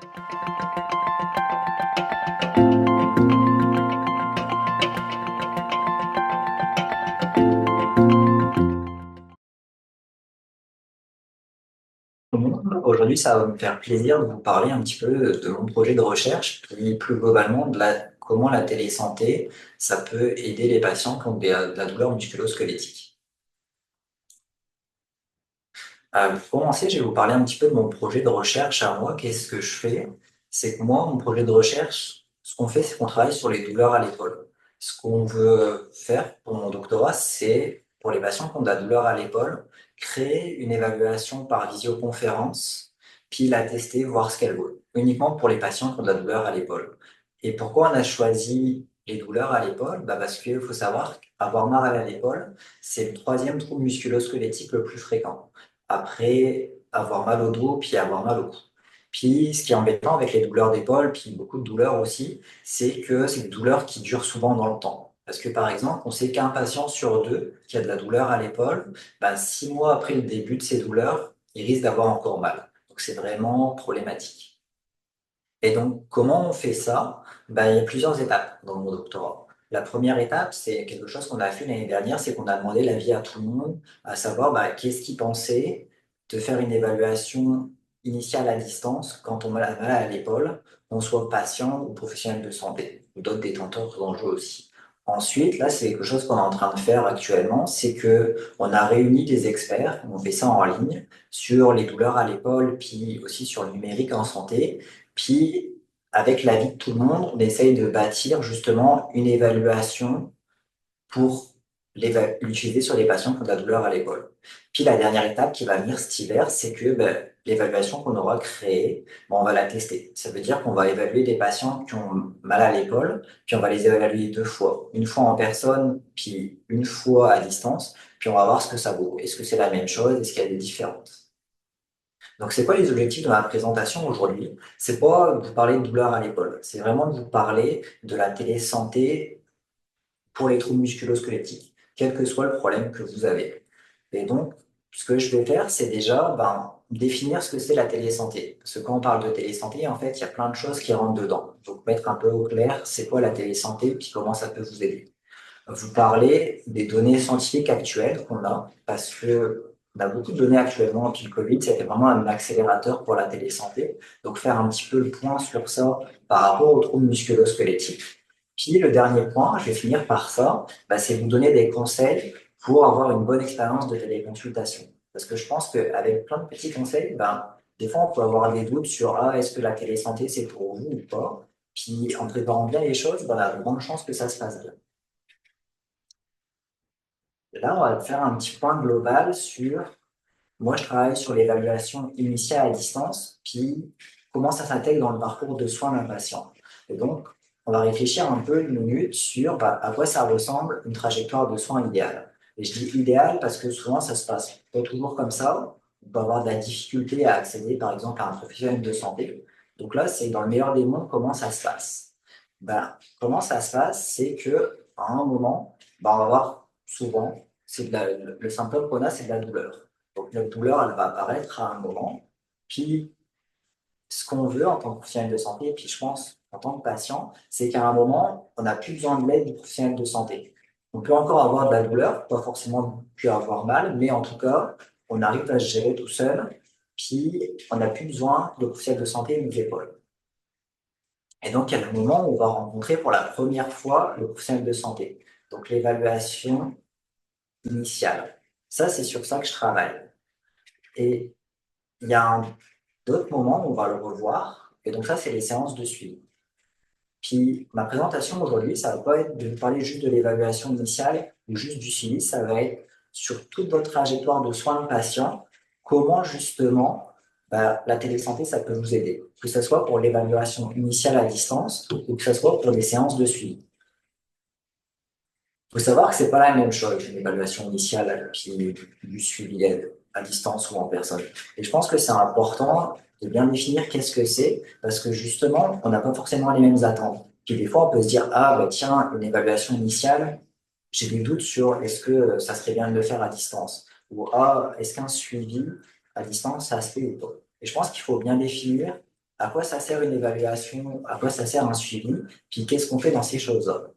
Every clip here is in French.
Aujourd'hui, ça va me faire plaisir de vous parler un petit peu de mon projet de recherche, puis plus globalement comment la télésanté, ça peut aider les patients qui ont de la douleur musculo-squelettique. Pour commencer, je vais vous parler un petit peu de mon projet de recherche à moi. Qu'est-ce que je fais? C'est que moi, mon projet de recherche, ce qu'on fait, c'est qu'on travaille sur les douleurs à l'épaule. Ce qu'on veut faire pour mon doctorat, c'est pour les patients qui ont de la douleur à l'épaule, créer une évaluation par visioconférence, puis la tester, voir ce qu'elle vaut. Uniquement pour les patients qui ont de la douleur à l'épaule. Et pourquoi on a choisi les douleurs à l'épaule? Parce qu'il faut savoir qu'avoir mal à l'épaule, c'est le troisième trouble musculo-squelettique le plus fréquent après avoir mal au dos, puis avoir mal au cou. Puis, ce qui est embêtant avec les douleurs d'épaule, puis beaucoup de douleurs aussi, c'est que c'est des douleurs qui durent souvent dans le temps. Parce que, par exemple, on sait qu'un patient sur deux qui a de la douleur à l'épaule, 6 mois après le début de ses douleurs, il risque d'avoir encore mal. Donc, c'est vraiment problématique. Et donc, comment on fait ça? Il y a plusieurs étapes dans mon doctorat. La première étape, c'est quelque chose qu'on a fait l'année dernière, c'est qu'on a demandé l'avis à tout le monde, à savoir qu'est-ce qu'ils pensaient de faire une évaluation initiale à distance quand on a mal à l'épaule, qu'on soit patient ou professionnel de santé, ou d'autres détenteurs d'enjeux aussi. Ensuite, là, c'est quelque chose qu'on est en train de faire actuellement, c'est que on a réuni des experts, on fait ça en ligne, sur les douleurs à l'épaule, puis aussi sur le numérique en santé. Puis, avec l'avis de tout le monde, on essaye de bâtir justement une évaluation pour l'utiliser sur les patients qui ont de la douleur à l'épaule. Puis la dernière étape qui va venir cet hiver, c'est que l'évaluation qu'on aura créée, on va la tester. Ça veut dire qu'on va évaluer des patients qui ont mal à l'épaule, puis on va les évaluer 2 fois. Une fois en personne, puis une fois à distance, puis on va voir ce que ça vaut. Est-ce que c'est la même chose? Est-ce qu'il y a des différences? Donc, c'est quoi les objectifs de ma présentation aujourd'hui? C'est pas de vous parler de douleur à l'épaule, c'est vraiment de vous parler de la télésanté pour les troubles musculo-squelettiques, quel que soit le problème que vous avez. Et donc, ce que je vais faire, c'est déjà définir ce que c'est la télésanté. Parce que quand on parle de télésanté, en fait, il y a plein de choses qui rentrent dedans. Donc, mettre un peu au clair, c'est quoi la télésanté, puis comment ça peut vous aider. Vous parlez des données scientifiques actuelles qu'on a, parce que on a beaucoup de données actuellement, puis le Covid, c'était vraiment un accélérateur pour la télésanté. Donc, faire un petit peu le point sur ça par rapport aux troubles musculo-squelettiques. Puis, le dernier point, je vais finir par ça, c'est vous donner des conseils pour avoir une bonne expérience de téléconsultation. Parce que je pense qu'avec plein de petits conseils, des fois, on peut avoir des doutes sur est-ce que la télésanté, c'est pour vous ou pas. Puis, en préparant bien les choses, on a de grandes chances que ça se passe bien. Là, on va faire un petit point global sur, moi je travaille sur l'évaluation initiale à distance, puis comment ça s'intègre dans le parcours de soins d'un patient. Et donc, on va réfléchir un peu une minute sur à quoi ça ressemble une trajectoire de soins idéale. Et je dis idéal parce que souvent ça se passe pas toujours comme ça. On peut avoir de la difficulté à accéder par exemple à un professionnel de santé. Donc là, c'est dans le meilleur des mondes comment ça se passe. Comment ça se passe, c'est que à un moment, on va avoir souvent le symptôme qu'on a, c'est de la douleur. Donc, notre douleur, elle va apparaître à un moment. Puis, ce qu'on veut en tant que professionnel de santé, et puis je pense en tant que patient, c'est qu'à un moment, on n'a plus besoin de l'aide du professionnel de santé. On peut encore avoir de la douleur, pas forcément plus avoir mal, mais en tout cas, on arrive à se gérer tout seul. Puis, on n'a plus besoin de professionnel de santé nous épaule. Et donc, il y a le moment où on va rencontrer pour la première fois le professionnel de santé. Donc, l'évaluation initiale. Ça, c'est sur ça que je travaille. Et il y a d'autres moments où on va le revoir. Et donc ça, c'est les séances de suivi. Puis ma présentation aujourd'hui, ça va pas être de vous parler juste de l'évaluation initiale ou juste du suivi, ça va être sur toute votre trajectoire de soins de patient, comment justement la télésanté, ça peut vous aider. Que ce soit pour l'évaluation initiale à distance ou que ce soit pour des séances de suivi. Il faut savoir que c'est pas la même chose, une évaluation initiale puis du suivi à distance ou en personne. Et je pense que c'est important de bien définir qu'est-ce que c'est, parce que justement, on n'a pas forcément les mêmes attentes. Puis des fois, on peut se dire, tiens, une évaluation initiale, j'ai des doutes sur est-ce que ça serait bien de le faire à distance. Ou est-ce qu'un suivi à distance, ça se fait ou pas. Et je pense qu'il faut bien définir à quoi ça sert une évaluation, à quoi ça sert un suivi, puis qu'est-ce qu'on fait dans ces choses-là.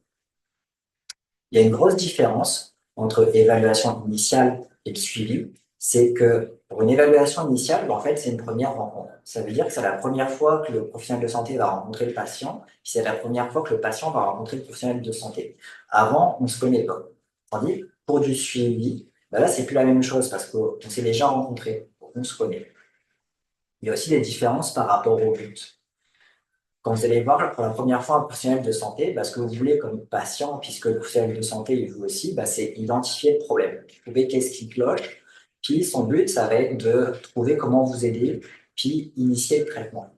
Il y a une grosse différence entre évaluation initiale et suivi, c'est que pour une évaluation initiale, en fait, c'est une première rencontre. Ça veut dire que c'est la première fois que le professionnel de santé va rencontrer le patient, puis c'est la première fois que le patient va rencontrer le professionnel de santé. Avant, on ne se connaît pas. Tandis que pour du suivi, ben là, c'est plus la même chose parce qu'on s'est déjà rencontré, on se connaît. Il y a aussi des différences par rapport au but. Quand vous allez voir pour la première fois un professionnel de santé, ce que vous voulez comme patient, puisque le professionnel de santé, il vous aussi, c'est identifier le problème, trouver qu'est-ce qui cloche, puis son but, ça va être de trouver comment vous aider, puis initier le traitement.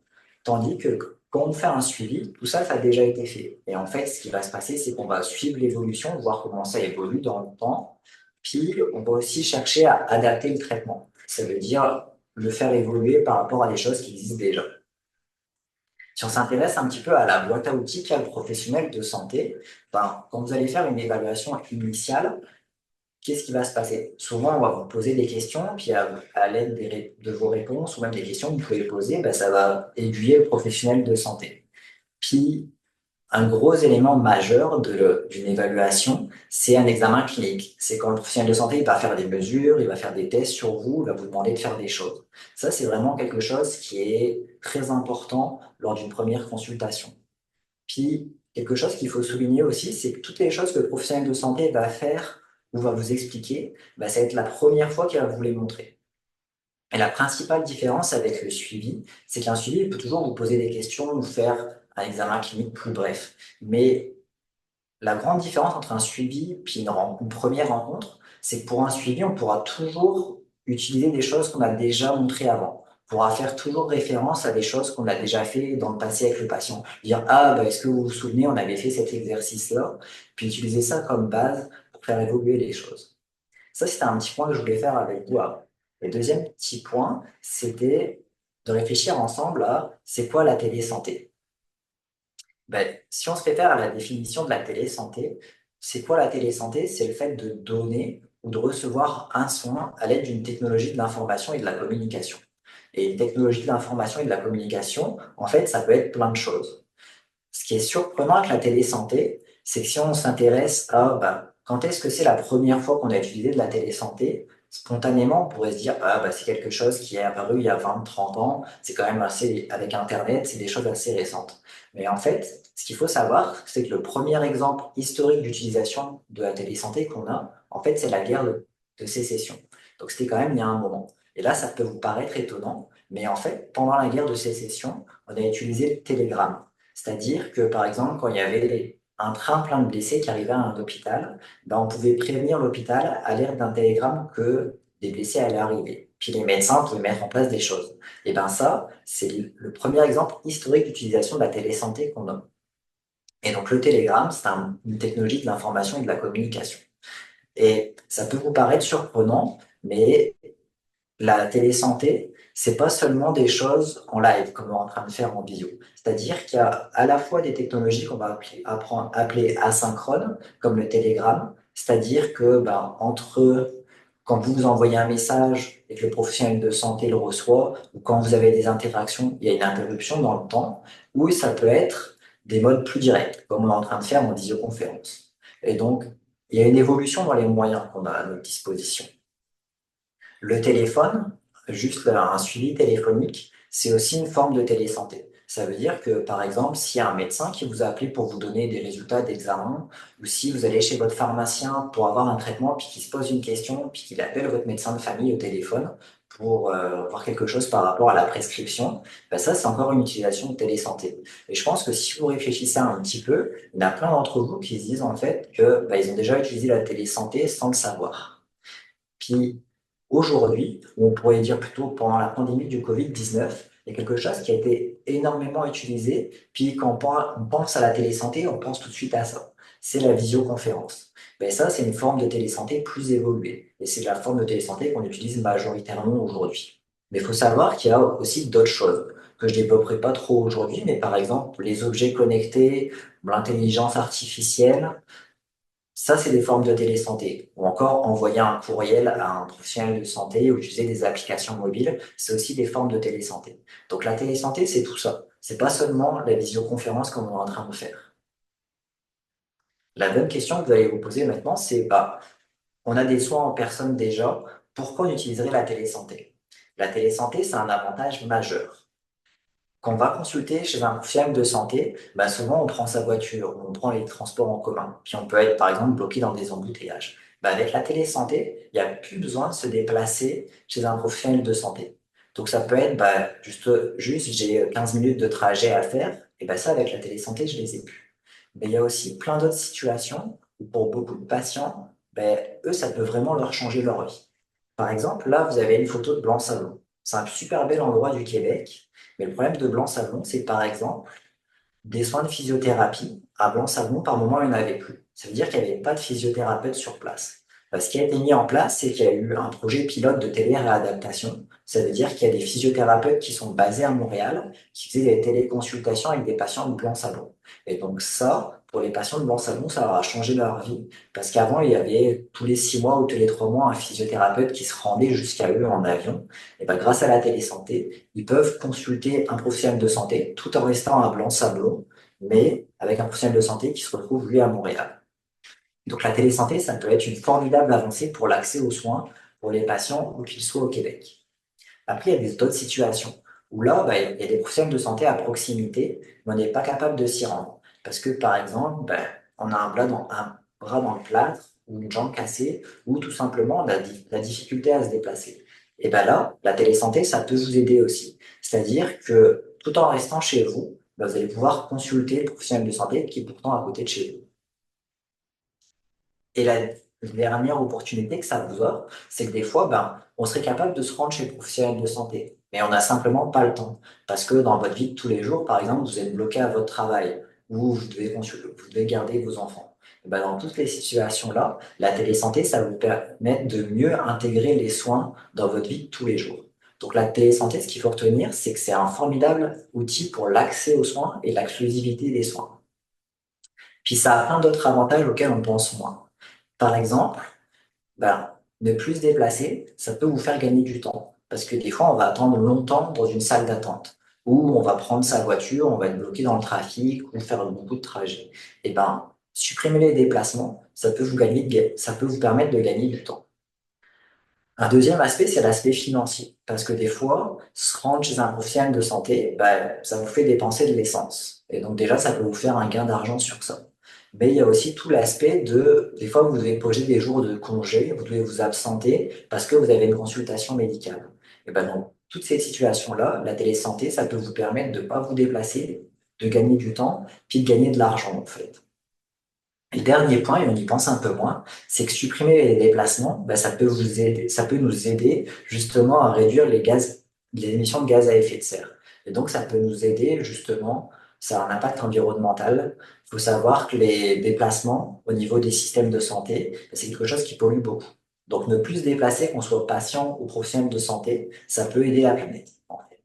Tandis que quand on fait un suivi, tout ça, ça a déjà été fait. Et en fait, ce qui va se passer, c'est qu'on va suivre l'évolution, voir comment ça évolue dans le temps, puis on va aussi chercher à adapter le traitement. Ça veut dire le faire évoluer par rapport à des choses qui existent déjà. Si on s'intéresse un petit peu à la boîte à outils qu'a le professionnel de santé, quand vous allez faire une évaluation initiale, qu'est-ce qui va se passer? Souvent, on va vous poser des questions, puis à l'aide de vos réponses ou même des questions que vous pouvez poser, ça va aiguiller le professionnel de santé. Puis, un gros élément majeur d'une évaluation, c'est un examen clinique. C'est quand le professionnel de santé il va faire des mesures, il va faire des tests sur vous, il va vous demander de faire des choses. Ça, c'est vraiment quelque chose qui est très important lors d'une première consultation. Puis, quelque chose qu'il faut souligner aussi, c'est que toutes les choses que le professionnel de santé va faire ou va vous expliquer, ça va être la première fois qu'il va vous les montrer. Et la principale différence avec le suivi, c'est qu'un suivi il peut toujours vous poser des questions ou faire un examen clinique plus bref. Mais la grande différence entre un suivi puis une première rencontre, c'est que pour un suivi, on pourra toujours utiliser des choses qu'on a déjà montrées avant. On pourra faire toujours référence à des choses qu'on a déjà fait dans le passé avec le patient. Dire, ah, est-ce que vous vous souvenez, on avait fait cet exercice-là, puis utiliser ça comme base pour faire évoluer les choses. Ça, c'était un petit point que je voulais faire avec vous avant. Le deuxième petit point, c'était de réfléchir ensemble à c'est quoi la télésanté. Si on se réfère à la définition de la télésanté, c'est quoi la télésanté? C'est le fait de donner ou de recevoir un soin à l'aide d'une technologie de l'information et de la communication. Et une technologie de l'information et de la communication, en fait, ça peut être plein de choses. Ce qui est surprenant avec la télésanté, c'est que si on s'intéresse à quand est-ce que c'est la première fois qu'on a utilisé de la télésanté, spontanément, on pourrait se dire c'est quelque chose qui est apparu il y a 20-30 ans, c'est quand même assez, avec Internet, c'est des choses assez récentes. Mais en fait, ce qu'il faut savoir, c'est que le premier exemple historique d'utilisation de la télésanté qu'on a, en fait, c'est la guerre de sécession. Donc c'était quand même il y a un moment. Et là, ça peut vous paraître étonnant, mais en fait, pendant la guerre de sécession, on a utilisé le télégramme. C'est-à-dire que, par exemple, quand il y avait un train plein de blessés qui arrivait à un hôpital, on pouvait prévenir l'hôpital à l'aide d'un télégramme que des blessés allaient arriver. Puis les médecins pouvaient mettre en place des choses. Et bien ça, c'est le premier exemple historique d'utilisation de la télésanté qu'on a. Et donc le télégramme, c'est une technologie de l'information et de la communication. Et ça peut vous paraître surprenant, mais la télésanté, c'est pas seulement des choses en live, comme on est en train de faire en visio. C'est-à-dire qu'il y a à la fois des technologies qu'on va appeler asynchrones, comme le télégramme, c'est-à-dire que entre quand vous envoyez un message et que le professionnel de santé le reçoit, ou quand vous avez des interactions, il y a une interruption dans le temps, ou ça peut être des modes plus directs, comme on est en train de faire en visioconférence. Et donc, il y a une évolution dans les moyens qu'on a à notre disposition. Le téléphone, juste un suivi téléphonique, c'est aussi une forme de télésanté. Ça veut dire que, par exemple, s'il y a un médecin qui vous a appelé pour vous donner des résultats d'examen, ou si vous allez chez votre pharmacien pour avoir un traitement, puis qu'il se pose une question, puis qu'il appelle votre médecin de famille au téléphone pour voir quelque chose par rapport à la prescription, ça, c'est encore une utilisation de télésanté. Et je pense que si vous réfléchissez un petit peu, il y en a plein d'entre vous qui se disent en fait que ils ont déjà utilisé la télésanté sans le savoir. Puis aujourd'hui, ou on pourrait dire plutôt pendant la pandémie du Covid-19, il y a quelque chose qui a été énormément utilisé. Puis quand on pense à la télésanté, on pense tout de suite à ça. C'est la visioconférence. Ça, c'est une forme de télésanté plus évoluée. Et c'est la forme de télésanté qu'on utilise majoritairement aujourd'hui. Mais il faut savoir qu'il y a aussi d'autres choses que je développerai pas trop aujourd'hui, mais par exemple les objets connectés, l'intelligence artificielle, Ça, c'est des formes de télésanté. Ou encore envoyer un courriel à un professionnel de santé ou utiliser des applications mobiles, c'est aussi des formes de télésanté. Donc la télésanté, c'est tout ça. C'est pas seulement la visioconférence comme on est en train de faire. La bonne question que vous allez vous poser maintenant, c'est on a des soins en personne déjà, pourquoi on utiliserait la télésanté? La télésanté, c'est un avantage majeur. Quand on va consulter chez un professionnel de santé, souvent on prend sa voiture, on prend les transports en commun, puis on peut être par exemple bloqué dans des embouteillages. Avec la télésanté, il n'y a plus besoin de se déplacer chez un professionnel de santé. Donc ça peut être juste j'ai 15 minutes de trajet à faire, et ça avec la télésanté, je les ai plus. Mais il y a aussi plein d'autres situations où pour beaucoup de patients, eux, ça peut vraiment leur changer leur vie. Par exemple, là, vous avez une photo de Blanc-Sablon. C'est un super bel endroit du Québec. Mais le problème de Blanc-Sablon, c'est que par exemple, des soins de physiothérapie, à Blanc-Sablon, par moment, il n'y en avait plus. Ça veut dire qu'il n'y avait pas de physiothérapeute sur place. Ce qui a été mis en place, c'est qu'il y a eu un projet pilote de téléréadaptation. Ça veut dire qu'il y a des physiothérapeutes qui sont basés à Montréal, qui faisaient des téléconsultations avec des patients de Blanc-Sablon. Et donc ça, pour les patients de Blanc-Sablon, ça leur a changé leur vie. Parce qu'avant, il y avait tous les 6 mois ou tous les 3 mois un physiothérapeute qui se rendait jusqu'à eux en avion. Et grâce à la télésanté, ils peuvent consulter un professionnel de santé tout en restant à Blanc-Sablon, mais avec un professionnel de santé qui se retrouve, lui, à Montréal. Donc la télésanté, ça peut être une formidable avancée pour l'accès aux soins pour les patients où qu'ils soient au Québec. Après, il y a d'autres situations où là, il y a des professionnels de santé à proximité, mais on n'est pas capable de s'y rendre. Parce que, par exemple, on a un bras dans le plâtre ou une jambe cassée, ou tout simplement on a la difficulté à se déplacer. Et là, la télésanté, ça peut vous aider aussi. C'est-à-dire que tout en restant chez vous, vous allez pouvoir consulter le professionnel de santé qui est pourtant à côté de chez vous. Et la dernière opportunité que ça vous offre, c'est que des fois, on serait capable de se rendre chez le professionnel de santé, mais on n'a simplement pas le temps. Parce que dans votre vie de tous les jours, par exemple, vous êtes bloqué à votre travail, ou vous devez consulter, vous devez garder vos enfants. Dans toutes les situations-là, la télésanté, ça vous permet de mieux intégrer les soins dans votre vie de tous les jours. Donc la télésanté, ce qu'il faut retenir, c'est que c'est un formidable outil pour l'accès aux soins et l'exclusivité des soins. Puis ça a plein d'autres avantages auxquels on pense moins. Par exemple, ne plus se déplacer, ça peut vous faire gagner du temps. Parce que des fois, on va attendre longtemps dans une salle d'attente, ou on va prendre sa voiture, on va être bloqué dans le trafic, ou faire beaucoup de trajets. Supprimer les déplacements, ça peut vous permettre de gagner du temps. Un deuxième aspect, c'est l'aspect financier. Parce que des fois, se rendre chez un professionnel de santé, ça vous fait dépenser de l'essence. Et donc déjà, ça peut vous faire un gain d'argent sur ça. Mais il y a aussi tout l'aspect des fois, vous devez poser des jours de congé, vous devez vous absenter parce que vous avez une consultation médicale. Dans toutes ces situations-là, la télésanté, ça peut vous permettre de ne pas vous déplacer, de gagner du temps, puis de gagner de l'argent, en fait. Et le dernier point, et on y pense un peu moins, c'est que supprimer les déplacements, ça peut vous aider, ça peut nous aider justement à réduire les émissions de gaz à effet de serre. Et donc, ça peut nous aider justement, ça a un impact environnemental. Il faut savoir que les déplacements au niveau des systèmes de santé, c'est quelque chose qui pollue beaucoup. Donc, ne plus se déplacer, qu'on soit patient ou professionnel de santé, ça peut aider la planète, en fait.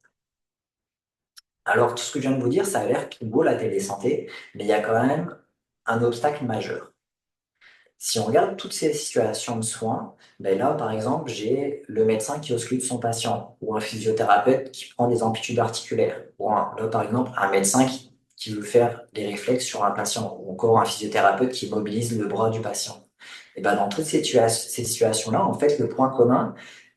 Alors, tout ce que je viens de vous dire, ça a l'air tout beau, la télésanté, mais il y a quand même un obstacle majeur. Si on regarde toutes ces situations de soins, là, par exemple, j'ai le médecin qui ausculte son patient, ou un physiothérapeute qui prend des amplitudes articulaires, là, par exemple, un médecin qui veut faire des réflexes sur un patient, ou encore un physiothérapeute qui mobilise le bras du patient. Dans toutes ces situations-là, en fait, le point commun,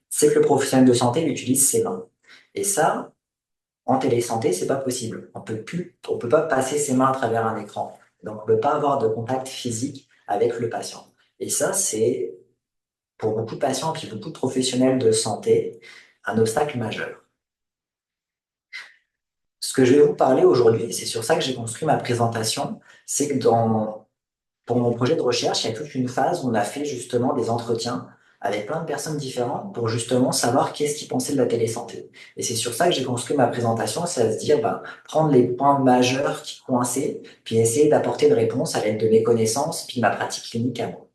c'est que le professionnel de santé il utilise ses mains. Et ça, en télésanté, c'est pas possible. On peut pas passer ses mains à travers un écran. Donc, on peut pas avoir de contact physique avec le patient. Et ça, c'est, pour beaucoup de patients et beaucoup de professionnels de santé, un obstacle majeur. Ce que je vais vous parler aujourd'hui, et c'est sur ça que j'ai construit ma présentation, c'est que pour mon projet de recherche, il y a toute une phase où on a fait justement des entretiens avec plein de personnes différentes pour justement savoir qu'est-ce qu'ils pensaient de la télésanté. Et c'est sur ça que j'ai construit ma présentation, c'est à se dire, prendre les points majeurs qui coinçaient, puis essayer d'apporter une réponse à l'aide de mes connaissances, puis ma pratique clinique à moi.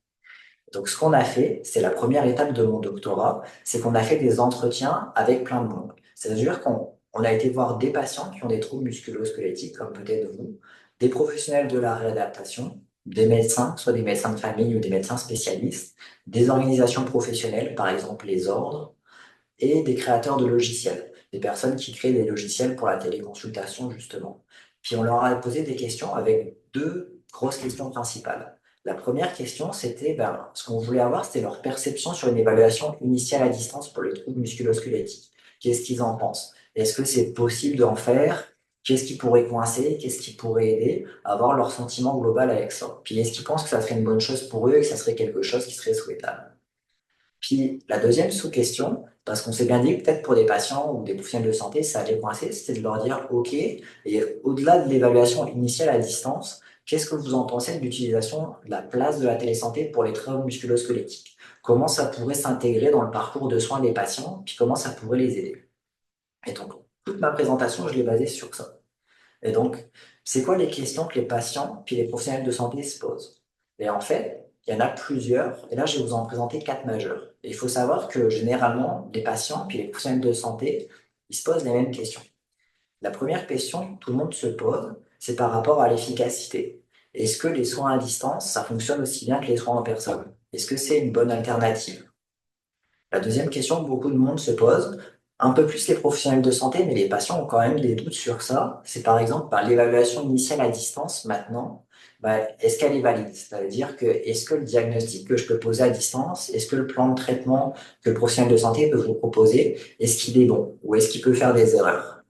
Donc, ce qu'on a fait, c'est la première étape de mon doctorat, c'est qu'on a fait des entretiens avec plein de monde. C'est-à-dire qu'on a été voir des patients qui ont des troubles musculo-squelettiques, comme peut-être vous, des professionnels de la réadaptation, des médecins, soit des médecins de famille ou des médecins spécialistes, des organisations professionnelles, par exemple les ordres, et des créateurs de logiciels, des personnes qui créent des logiciels pour la téléconsultation, justement. Puis on leur a posé des questions avec deux grosses questions principales. La première question, c'était, ce qu'on voulait avoir, c'était leur perception sur une évaluation initiale à distance pour les troubles musculo-squelettiques. Qu'est-ce qu'ils en pensent? Est-ce que c'est possible d'en faire? Qu'est-ce qui pourrait coincer? Qu'est-ce qui pourrait aider à avoir leur sentiment global avec ça? Puis est-ce qu'ils pensent que ça serait une bonne chose pour eux et que ça serait quelque chose qui serait souhaitable? Puis la deuxième sous-question, parce qu'on s'est bien dit que peut-être pour des patients ou des professionnels de santé, ça allait coincer, c'était de leur dire, OK, et au-delà de l'évaluation initiale à distance, qu'est-ce que vous en pensez de l'utilisation de la place de la télésanté pour les troubles musculo-squelettiques? Comment ça pourrait s'intégrer dans le parcours de soins des patients, puis comment ça pourrait les aider? Et donc, toute ma présentation, je l'ai basée sur ça. Et donc, c'est quoi les questions que les patients puis les professionnels de santé se posent? Et en fait, il y en a plusieurs. Et là, je vais vous en présenter quatre majeurs. Et il faut savoir que généralement, les patients puis les professionnels de santé, ils se posent les mêmes questions. La première question que tout le monde se pose, c'est par rapport à l'efficacité. Est-ce que les soins à distance, ça fonctionne aussi bien que les soins en personne? Est-ce que c'est une bonne alternative? La deuxième question que beaucoup de monde se pose, un peu plus les professionnels de santé, mais les patients ont quand même des doutes sur ça, c'est par exemple l'évaluation initiale à distance maintenant, est-ce qu'elle est valide? C'est-à-dire que est-ce que le diagnostic que je peux poser à distance, est-ce que le plan de traitement que le professionnel de santé peut vous proposer, est-ce qu'il est bon ou est-ce qu'il peut faire des erreurs?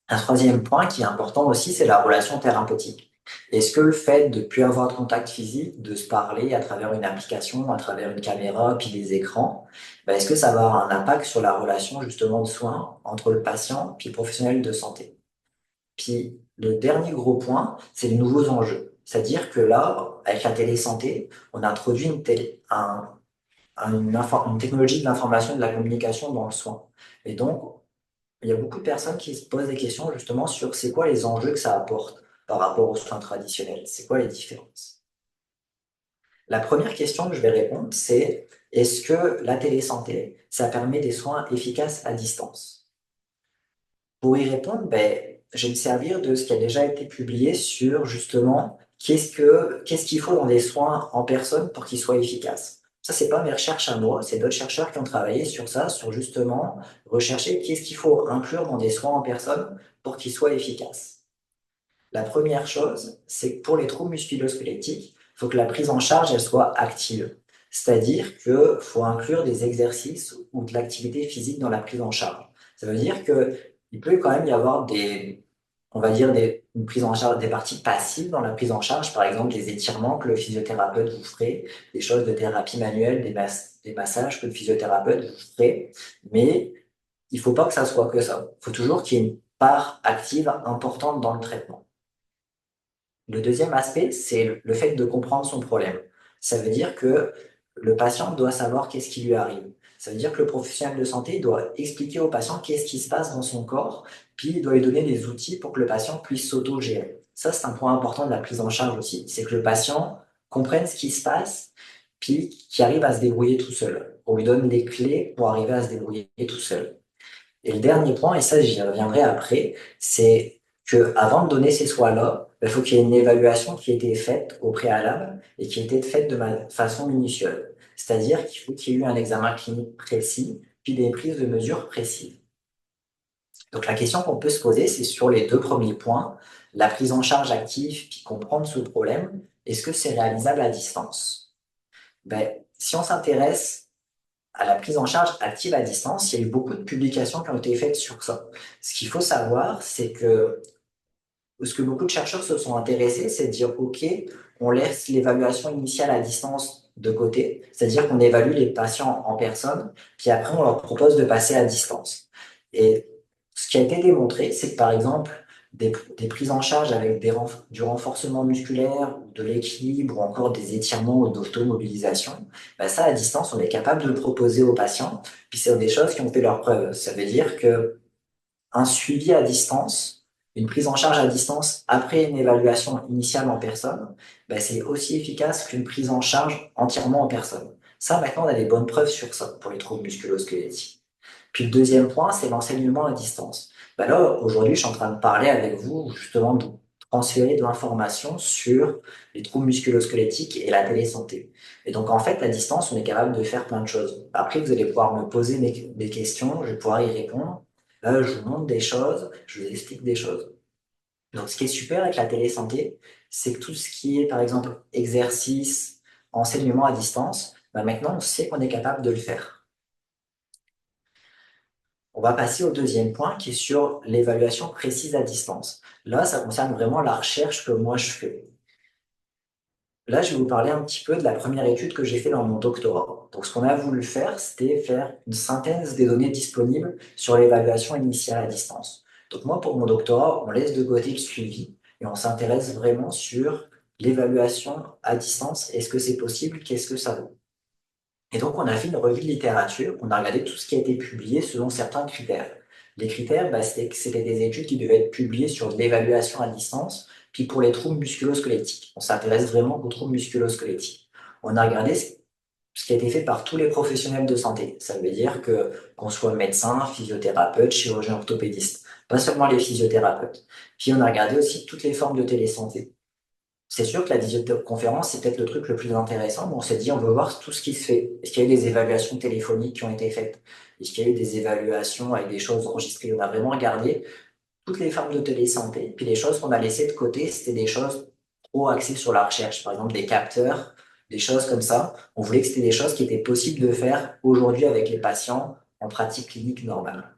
Un troisième point qui est important aussi, c'est la relation thérapeutique. Est-ce que le fait de ne plus avoir de contact physique, de se parler à travers une application, à travers une caméra, puis des écrans, est-ce que ça va avoir un impact sur la relation justement de soins entre le patient puis le professionnel de santé? Puis le dernier gros point, c'est les nouveaux enjeux. C'est-à-dire que là, avec la télésanté, on a introduit une technologie de l'information et de la communication dans le soin. Et donc, il y a beaucoup de personnes qui se posent des questions justement sur c'est quoi les enjeux que ça apporte par rapport aux soins traditionnels, c'est quoi les différences. La première question que je vais répondre, c'est est-ce que la télésanté, ça permet des soins efficaces à distance? Pour y répondre, je vais me servir de ce qui a déjà été publié sur justement qu'est-ce qu'il faut dans des soins en personne pour qu'ils soient efficaces. Ça, c'est pas mes recherches à moi, c'est d'autres chercheurs qui ont travaillé sur ça, sur justement rechercher qu'est-ce qu'il faut inclure dans des soins en personne pour qu'ils soient efficaces. La première chose, c'est que pour les troubles musculo-squelettiques, il faut que la prise en charge, elle soit active. C'est-à-dire qu'il faut inclure des exercices ou de l'activité physique dans la prise en charge. Ça veut dire qu'il peut quand même y avoir on va dire une prise en charge, des parties passives dans la prise en charge, par exemple des étirements que le physiothérapeute vous ferait, des choses de thérapie manuelle, des massages que le physiothérapeute vous ferait, mais il ne faut pas que ça soit que ça. Il faut toujours qu'il y ait une part active importante dans le traitement. Le deuxième aspect, c'est le fait de comprendre son problème. Ça veut dire que le patient doit savoir qu'est-ce qui lui arrive. Ça veut dire que le professionnel de santé doit expliquer au patient qu'est-ce qui se passe dans son corps, puis il doit lui donner des outils pour que le patient puisse s'auto-gérer. Ça, c'est un point important de la prise en charge aussi. C'est que le patient comprenne ce qui se passe, puis qu'il arrive à se débrouiller tout seul. On lui donne les clés pour arriver à se débrouiller tout seul. Et le dernier point, et ça j'y reviendrai après, c'est qu'avant de donner ces soins-là, il faut qu'il y ait une évaluation qui ait été faite au préalable et qui ait été faite de façon minutieuse. C'est-à-dire qu'il faut qu'il y ait eu un examen clinique précis, puis des prises de mesures précises. Donc la question qu'on peut se poser, c'est sur les deux premiers points, la prise en charge active, puis comprendre ce problème, est-ce que c'est réalisable à distance? Si on s'intéresse à la prise en charge active à distance, il y a eu beaucoup de publications qui ont été faites sur ça. Ce qu'il faut savoir, c'est que ce que beaucoup de chercheurs se sont intéressés, c'est de dire, OK, on laisse l'évaluation initiale à distance de côté, c'est-à-dire qu'on évalue les patients en personne, puis après, on leur propose de passer à distance. Et ce qui a été démontré, c'est que par exemple, des prises en charge avec du renforcement musculaire, de l'équilibre ou encore des étirements ou d'automobilisation, ça, à distance, on est capable de le proposer aux patients, puis c'est des choses qui ont fait leurs preuves. Ça veut dire que un suivi à distance, une prise en charge à distance après une évaluation initiale en personne, c'est aussi efficace qu'une prise en charge entièrement en personne. Ça, maintenant, on a des bonnes preuves sur ça pour les troubles musculo-squelettiques. Puis le deuxième point, c'est l'enseignement à distance. Là, aujourd'hui, je suis en train de parler avec vous justement de transférer de l'information sur les troubles musculo-squelettiques et la télésanté. Et donc, en fait, à distance, on est capable de faire plein de choses. Après, vous allez pouvoir me poser des questions, je vais pouvoir y répondre. Là, je vous montre des choses, je vous explique des choses. Donc, ce qui est super avec la télésanté, c'est que tout ce qui est, par exemple, exercice, enseignement à distance, bah maintenant, on sait qu'on est capable de le faire. On va passer au deuxième point qui est sur l'évaluation précise à distance. Là, ça concerne vraiment la recherche que moi je fais. Là, je vais vous parler un petit peu de la première étude que j'ai fait dans mon doctorat. Donc, ce qu'on a voulu faire, c'était faire une synthèse des données disponibles sur l'évaluation initiale à distance. Donc, moi, pour mon doctorat, on laisse de côté le suivi et on s'intéresse vraiment sur l'évaluation à distance. Est-ce que c'est possible? Qu'est-ce que ça vaut? Et donc, on a fait une revue de littérature, on a regardé tout ce qui a été publié selon certains critères. Les critères, bah, c'était des études qui devaient être publiées sur de l'évaluation à distance, puis pour les troubles musculo-squelettiques. On s'intéresse vraiment aux troubles musculo-squelettiques. On a regardé ce qui a été fait par tous les professionnels de santé. Ça veut dire que qu'on soit médecin, physiothérapeute, chirurgien orthopédiste, pas seulement les physiothérapeutes. Puis on a regardé aussi toutes les formes de télésanté. C'est sûr que la visioconférence, c'est peut-être le truc le plus intéressant, mais on s'est dit, on veut voir tout ce qui se fait. Est-ce qu'il y a eu des évaluations téléphoniques qui ont été faites? Est-ce qu'il y a eu des évaluations avec des choses enregistrées? On a vraiment regardé toutes les formes de télésanté. Puis les choses qu'on a laissées de côté, c'était des choses trop axées sur la recherche. Par exemple, des capteurs, des choses comme ça. On voulait que c'était des choses qui étaient possibles de faire aujourd'hui avec les patients en pratique clinique normale.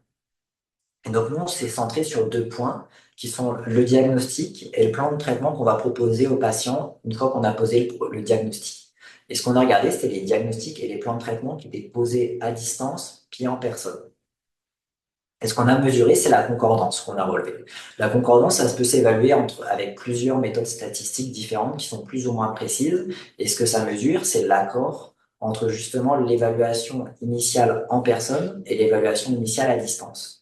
Et donc, nous, on s'est centré sur deux points qui sont le diagnostic et le plan de traitement qu'on va proposer aux patients une fois qu'on a posé le diagnostic. Et ce qu'on a regardé, c'était les diagnostics et les plans de traitement qui étaient posés à distance puis en personne. Et ce qu'on a mesuré, c'est la concordance qu'on a relevée. La concordance, ça peut s'évaluer avec plusieurs méthodes statistiques différentes qui sont plus ou moins précises. Et ce que ça mesure, c'est l'accord entre justement l'évaluation initiale en personne et l'évaluation initiale à distance.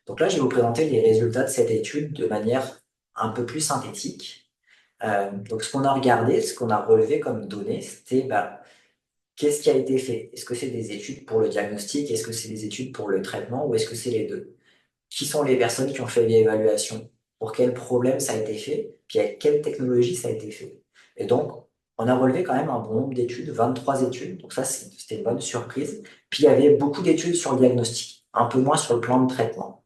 Donc là, je vais vous présenter les résultats de cette étude de manière un peu plus synthétique. Donc, ce qu'on a regardé, ce qu'on a relevé comme données, c'était bah, qu'est-ce qui a été fait? Est-ce que c'est des études pour le diagnostic? Est-ce que c'est des études pour le traitement? Ou est-ce que c'est les deux? Qui sont les personnes qui ont fait l'évaluation? Pour quel problème ça a été fait? Puis avec quelle technologie ça a été fait? Et donc, on a relevé quand même un bon nombre d'études, 23 études. Donc ça, c'était une bonne surprise. Puis il y avait beaucoup d'études sur le diagnostic, un peu moins sur le plan de traitement.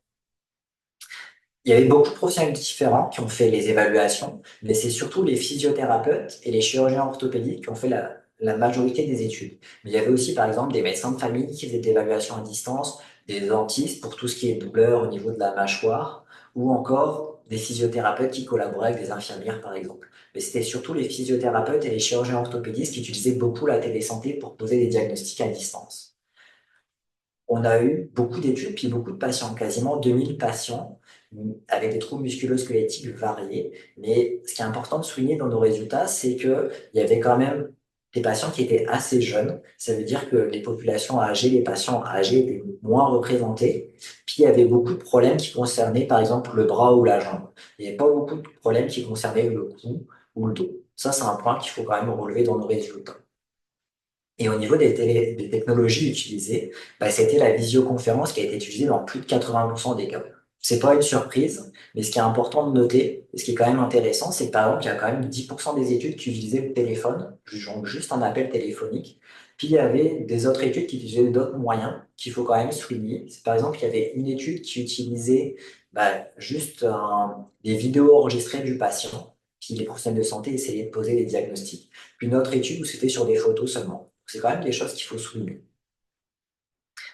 Il y avait beaucoup de professionnels différents qui ont fait les évaluations, mais c'est surtout les physiothérapeutes et les chirurgiens orthopédiques qui ont fait la majorité des études. Mais il y avait aussi, par exemple, des médecins de famille qui faisaient des évaluations à distance, des dentistes pour tout ce qui est douleur au niveau de la mâchoire, ou encore des physiothérapeutes qui collaboraient avec des infirmières, par exemple. Mais c'était surtout les physiothérapeutes et les chirurgiens orthopédistes qui utilisaient beaucoup la télésanté pour poser des diagnostics à distance. On a eu beaucoup d'études, puis beaucoup de patients, quasiment 2000 patients avec des troubles musculo-squelettiques variés. Mais ce qui est important de souligner dans nos résultats, c'est qu'il y avait quand même des patients qui étaient assez jeunes. Ça veut dire que les populations âgées, les patients âgés étaient moins représentés. Puis il y avait beaucoup de problèmes qui concernaient, par exemple, le bras ou la jambe. Il n'y avait pas beaucoup de problèmes qui concernaient le cou ou le dos. Ça, c'est un point qu'il faut quand même relever dans nos résultats. Et au niveau des technologies utilisées, bah, c'était la visioconférence qui a été utilisée dans plus de 80% des cas. C'est pas une surprise, mais ce qui est important de noter, et ce qui est quand même intéressant, c'est que par exemple, il y a quand même 10% des études qui utilisaient le téléphone, donc juste un appel téléphonique. Puis il y avait des autres études qui utilisaient d'autres moyens qu'il faut quand même souligner. Par exemple, il y avait une étude qui utilisait bah, juste des vidéos enregistrées du patient, puis les professionnels de santé essayaient de poser des diagnostics. Puis une autre étude où c'était sur des photos seulement. C'est quand même des choses qu'il faut souligner.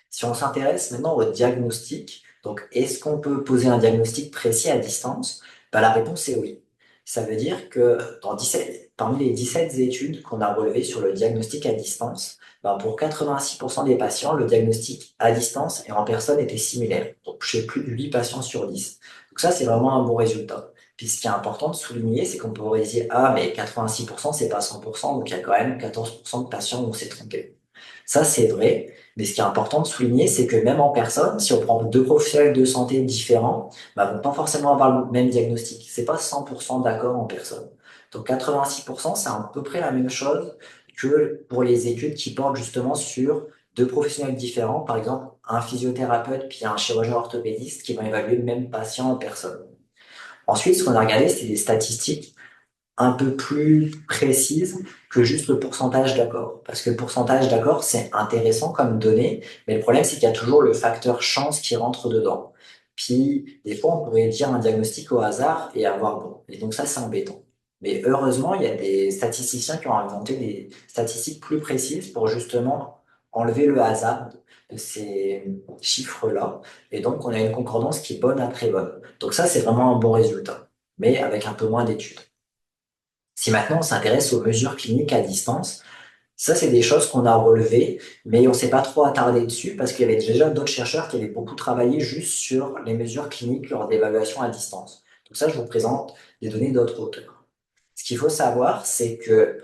Si on s'intéresse maintenant au diagnostic, donc est-ce qu'on peut poser un diagnostic précis à distance? Ben, la réponse est oui. Ça veut dire que parmi les 17 études qu'on a relevées sur le diagnostic à distance, ben, pour 86% des patients, le diagnostic à distance et en personne était similaire. Donc chez plus de 8 patients sur 10. Donc ça, c'est vraiment un bon résultat. Puis ce qui est important de souligner, c'est qu'on pourrait dire, ah, mais 86%, c'est pas 100%, donc il y a quand même 14% de patients où on s'est trompé. Ça, c'est vrai. Mais ce qui est important de souligner, c'est que même en personne, si on prend deux professionnels de santé différents, bah, vont pas forcément avoir le même diagnostic. C'est pas 100% d'accord en personne. Donc 86%, c'est à peu près la même chose que pour les études qui portent justement sur deux professionnels différents, par exemple un physiothérapeute puis un chirurgien orthopédiste qui vont évaluer le même patient en personne. Ensuite, ce qu'on a regardé, c'était des statistiques un peu plus précises que juste le pourcentage d'accord. Parce que le pourcentage d'accord, c'est intéressant comme donnée, mais le problème, c'est qu'il y a toujours le facteur chance qui rentre dedans. Puis, des fois, on pourrait dire un diagnostic au hasard et avoir bon. Et donc ça, c'est embêtant. Mais heureusement, il y a des statisticiens qui ont inventé des statistiques plus précises pour justement enlever le hasard de ces chiffres-là. Et donc, on a une concordance qui est bonne après bonne. Donc ça, c'est vraiment un bon résultat, mais avec un peu moins d'études. Si maintenant on s'intéresse aux mesures cliniques à distance, ça c'est des choses qu'on a relevées, mais on s'est pas trop attardé dessus parce qu'il y avait déjà d'autres chercheurs qui avaient beaucoup travaillé juste sur les mesures cliniques lors d'évaluation à distance. Donc ça, je vous présente des données d'autres auteurs. Ce qu'il faut savoir, c'est que,